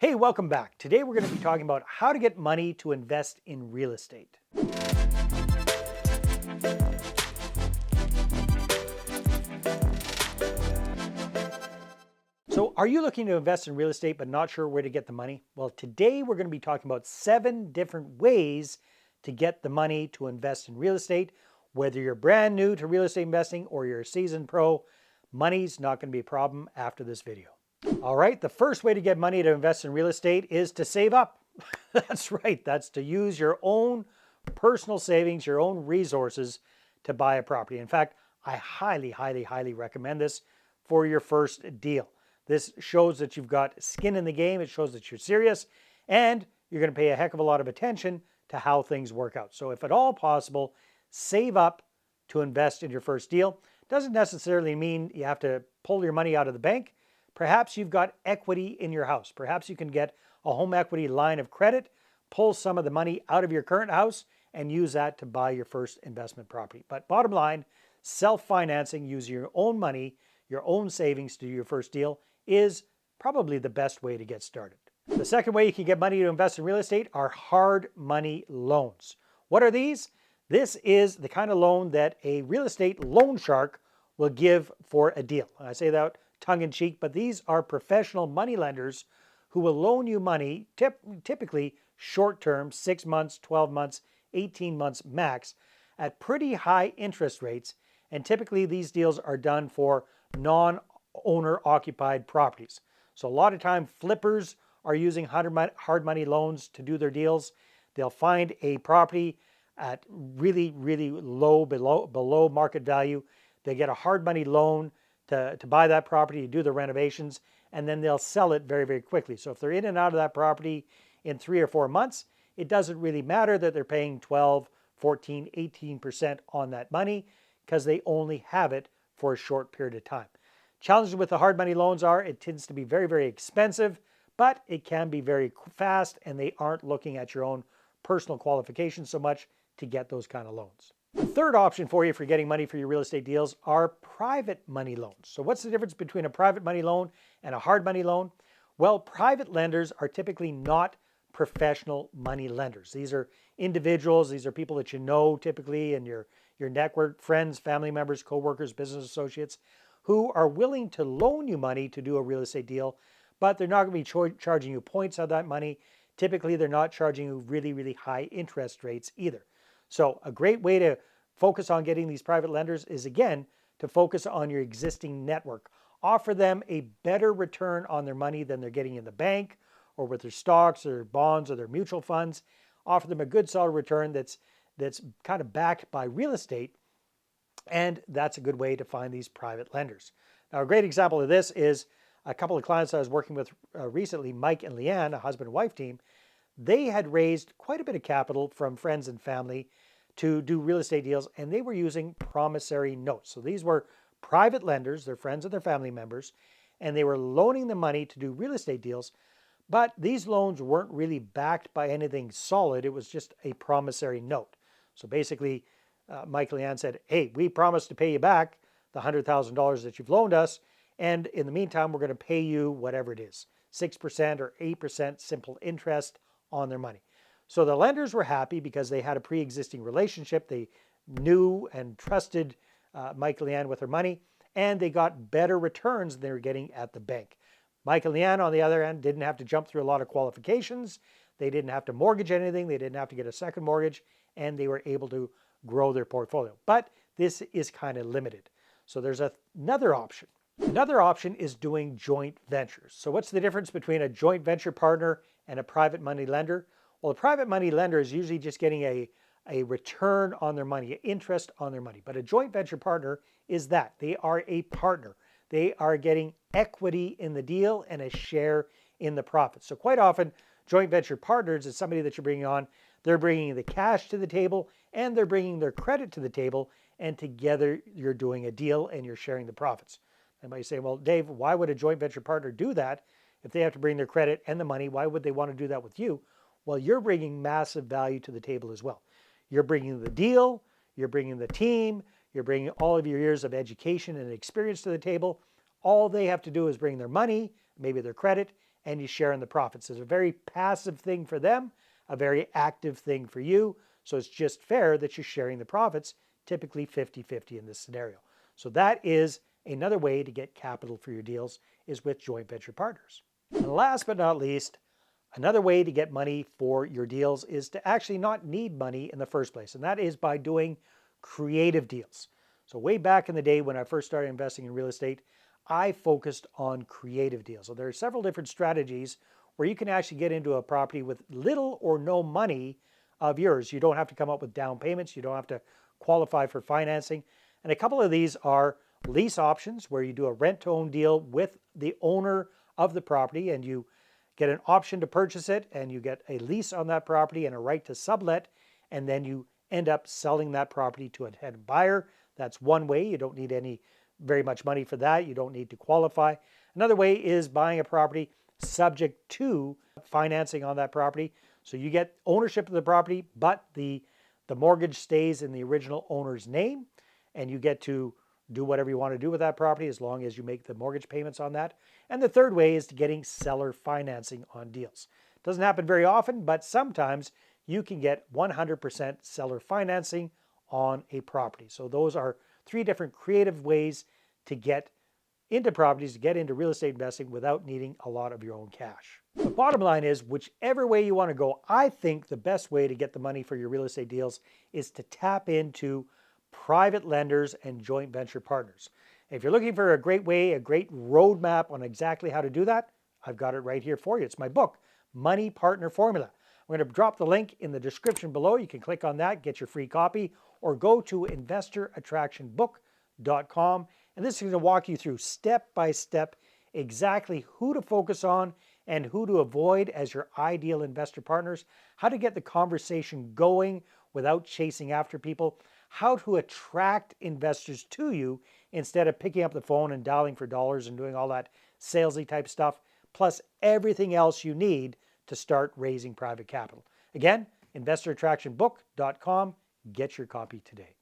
Hey, welcome back. Today we're going to be talking about how to get money to invest in real estate. So, are you looking to invest in real estate but not sure where to get the money? Well, today we're going to be talking about 7 different ways to get the money to invest in real estate. Whether you're brand new to real estate investing or you're a seasoned pro, money's not going to be a problem after this video. All right, the first way to get money to invest in real estate is to save up. That's right, that's to use your own personal savings, your own resources to buy a property. In fact, I highly recommend this for your first deal. This shows that you've got skin in the game, it shows that you're serious, and you're going to pay a heck of a lot of attention to how things work out. So if at all possible, save up to invest in your first deal. Doesn't necessarily mean you have to pull your money out of the bank. Perhaps you've got equity in your house. Perhaps you can get a home equity line of credit, pull some of the money out of your current house, and use that to buy your first investment property. But bottom line, self-financing, using your own money, your own savings to do your first deal is probably the best way to get started. The second way you can get money to invest in real estate are hard money loans. What are these? This is the kind of loan that a real estate loan shark will give for a deal. I say that tongue-in-cheek, but these are professional money lenders who will loan you money, typically short-term, 6 months, 12 months, 18 months max, at pretty high interest rates. And typically these deals are done for non-owner occupied properties. So a lot of time flippers are using hard money loans to do their deals. They'll find a property at really low, below market value. They get a hard money loan to buy that property, to do the renovations, and then they'll sell it very quickly. So if they're in and out of that property in 3 or 4 months, it doesn't really matter that they're paying 12, 14, 18% on that money because they only have it for a short period of time. Challenges with the hard money loans are it tends to be very expensive, but it can be very fast, and they aren't looking at your own personal qualifications so much to get those kind of loans. The third option for you for getting money for your real estate deals are private money loans. So what's the difference between a private money loan and a hard money loan? Well, private lenders are typically not professional money lenders. These are individuals, these are people that you know typically in your network, friends, family members, coworkers, business associates, who are willing to loan you money to do a real estate deal, but they're not going to be charging you points on that money. Typically, they're not charging you really high interest rates either. So a great way to focus on getting these private lenders is, again, to focus on your existing network. Offer them a better return on their money than they're getting in the bank or with their stocks or bonds or their mutual funds. Offer them a good solid return that's kind of backed by real estate, and that's a good way to find these private lenders. Now, a great example of this is a couple of clients I was working with recently, Mike and Leanne, a husband and wife team. They had raised quite a bit of capital from friends and family to do real estate deals, and they were using promissory notes. So these were private lenders, their friends and their family members, and they were loaning the money to do real estate deals, but these loans weren't really backed by anything solid. It was just a promissory note. So basically, Mike and Leanne said, hey, we promise to pay you back the $100,000 that you've loaned us, and in the meantime, we're going to pay you whatever it is, 6% or 8% simple interest on their money. So the lenders were happy because they had a pre-existing relationship. They knew and trusted Mike and Leanne with their money, and they got better returns than they were getting at the bank. Mike and Leanne, on the other end, didn't have to jump through a lot of qualifications. They didn't have to mortgage anything. They didn't have to get a second mortgage, and they were able to grow their portfolio. But this is kind of limited. So there's another option. Another option is doing joint ventures. So what's the difference between a joint venture partner and a private money lender? Well, a private money lender is usually just getting a return on their money, interest on their money. But a joint venture partner is that. They are a partner. They are getting equity in the deal and a share in the profit. So quite often, joint venture partners is somebody that you're bringing on. They're bringing the cash to the table and they're bringing their credit to the table. And together, you're doing a deal and you're sharing the profits. And you say, well, Dave, why would a joint venture partner do that? If they have to bring their credit and the money, why would they want to do that with you? Well, you're bringing massive value to the table as well. You're bringing the deal, you're bringing the team, you're bringing all of your years of education and experience to the table. All they have to do is bring their money, maybe their credit, and you share in the profits. It's a very passive thing for them, a very active thing for you. So it's just fair that you're sharing the profits, typically 50-50 in this scenario. So that is another way to get capital for your deals, is with joint venture partners. And last but not least, another way to get money for your deals is to actually not need money in the first place, and that is by doing creative deals. So way back in the day when I first started investing in real estate, I focused on creative deals. So there are several different strategies where you can actually get into a property with little or no money of yours. You don't have to come up with down payments. You don't have to qualify for financing. And a couple of these are lease options, where you do a rent-to-own deal with the owner of the property and you get an option to purchase it, and you get a lease on that property and a right to sublet, and then you end up selling that property to a tenant buyer. That's one way. You don't need very much money for that. You don't need to qualify. Another way is buying a property subject to financing on that property. So you get ownership of the property, but the mortgage stays in the original owner's name, and you get to do whatever you want to do with that property as long as you make the mortgage payments on that. And the third way is to getting seller financing on deals. It doesn't happen very often, but sometimes you can get 100% seller financing on a property. So those are three different creative ways to get into properties, to get into real estate investing without needing a lot of your own cash. The bottom line is, whichever way you want to go, I think the best way to get the money for your real estate deals is to tap into private lenders and joint venture partners. If you're looking for a great way, a great roadmap on exactly how to do that, I've got it right here for you. It's my book, Money Partner Formula. I'm going to drop the link in the description below. You can click on that, get your free copy, or go to investorattractionbook.com. And this is going to walk you through step by step exactly who to focus on and who to avoid as your ideal investor partners, how to get the conversation going without chasing after people, how to attract investors to you instead of picking up the phone and dialing for dollars and doing all that salesy type stuff, plus everything else you need to start raising private capital. Again, investorattractionbook.com. Get your copy today.